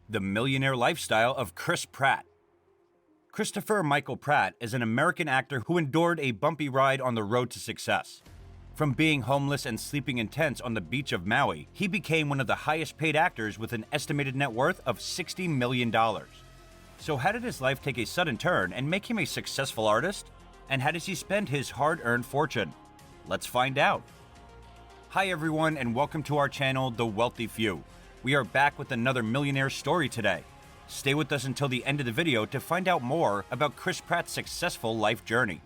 The Millionaire Lifestyle of Chris Pratt. Christopher Michael Pratt is an American actor who endured a bumpy ride on the road to success. From being homeless and sleeping in tents on the beach of Maui, he became one of the highest paid actors with an estimated net worth of $60 million. So how did his life take a sudden turn and make him a successful artist? And how does he spend his hard-earned fortune? Let's find out. Hi everyone, and welcome to our channel, The Wealthy Few. We are back with another millionaire story today. Stay with us until the end of the video to find out more about Chris Pratt's successful life journey.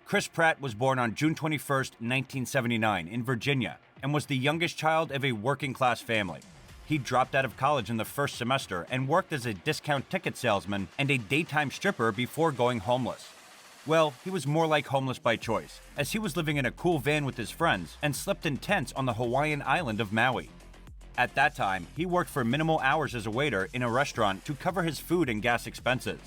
Chris Pratt was born on June 21, 1979 in Virginia, and was the youngest child of a working-class family. He dropped out of college in the first semester and worked as a discount ticket salesman and a daytime stripper before going homeless. Well, he was more like homeless by choice, as he was living in a cool van with his friends and slept in tents on the Hawaiian island of Maui. At that time, he worked for minimal hours as a waiter in a restaurant to cover his food and gas expenses.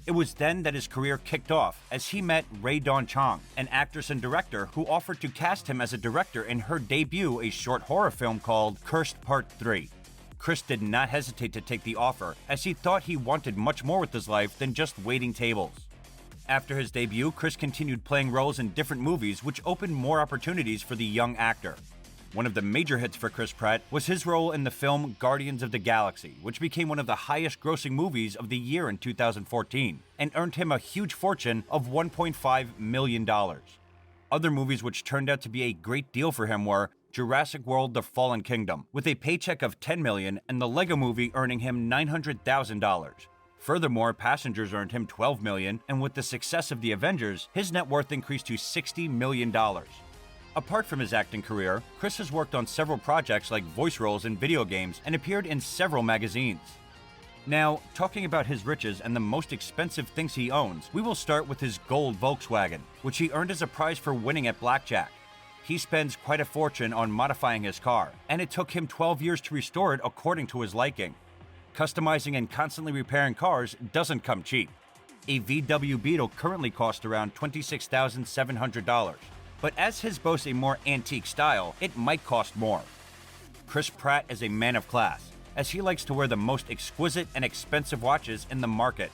It was then that his career kicked off as he met Rae Dawn Chong, an actress and director who offered to cast him as a director in her debut, a short horror film called Cursed Part 3. Chris did not hesitate to take the offer, as he thought he wanted much more with his life than just waiting tables. After his debut, Chris continued playing roles in different movies, which opened more opportunities for the young actor. One of the major hits for Chris Pratt was his role in the film Guardians of the Galaxy, which became one of the highest-grossing movies of the year in 2014, and earned him a huge fortune of $1.5 million. Other movies which turned out to be a great deal for him were Jurassic World: The Fallen Kingdom, with a paycheck of $10 million, and the Lego Movie earning him $900,000. Furthermore, Passengers earned him $12 million, and with the success of The Avengers, his net worth increased to $60 million. Apart from his acting career, Chris has worked on several projects like voice roles in video games and appeared in several magazines. Now, talking about his riches and the most expensive things he owns, we will start with his gold Volkswagen, which he earned as a prize for winning at blackjack. He spends quite a fortune on modifying his car, and it took him 12 years to restore it according to his liking. Customizing and constantly repairing cars doesn't come cheap. A VW Beetle currently costs around $26,700. But as his boasts a more antique style, it might cost more. Chris Pratt is a man of class, as he likes to wear the most exquisite and expensive watches in the market.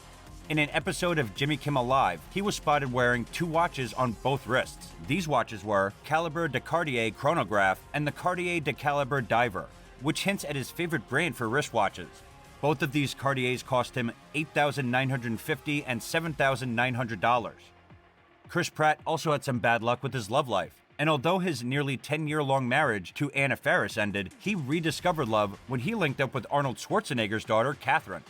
In an episode of Jimmy Kimmel Live, he was spotted wearing two watches on both wrists. These watches were Caliber de Cartier Chronograph and the Cartier de Caliber Diver, which hints at his favorite brand for wristwatches. Both of these Cartiers cost him $8,950 and $7,900. Chris Pratt also had some bad luck with his love life, and although his nearly 10-year-long marriage to Anna Faris ended, he rediscovered love when he linked up with Arnold Schwarzenegger's daughter, Catherine.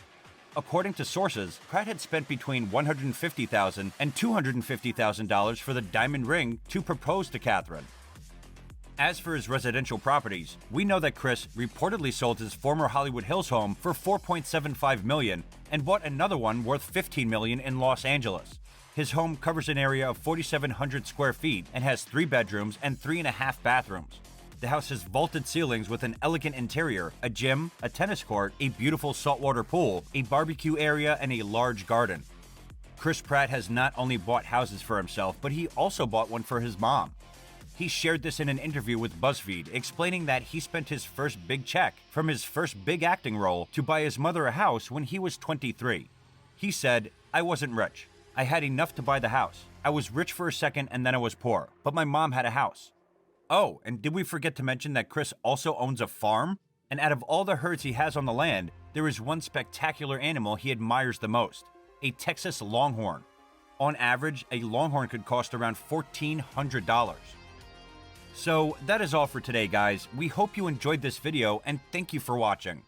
According to sources, Pratt had spent between $150,000 and $250,000 for the diamond ring to propose to Catherine. As for his residential properties, we know that Chris reportedly sold his former Hollywood Hills home for $4.75 million and bought another one worth $15 million in Los Angeles. His home covers an area of 4,700 square feet and has 3 bedrooms and 3.5 bathrooms. The house has vaulted ceilings with an elegant interior, a gym, a tennis court, a beautiful saltwater pool, a barbecue area, and a large garden. Chris Pratt has not only bought houses for himself, but he also bought one for his mom. He shared this in an interview with BuzzFeed, explaining that he spent his first big check from his first big acting role to buy his mother a house when he was 23. He said, "I wasn't rich. I had enough to buy the house. I was rich for a second and then I was poor, but my mom had a house." Oh, and did we forget to mention that Chris also owns a farm? And out of all the herds he has on the land, there is one spectacular animal he admires the most, a Texas Longhorn. On average, a Longhorn could cost around $1,400. So that is all for today, guys. We hope you enjoyed this video and thank you for watching.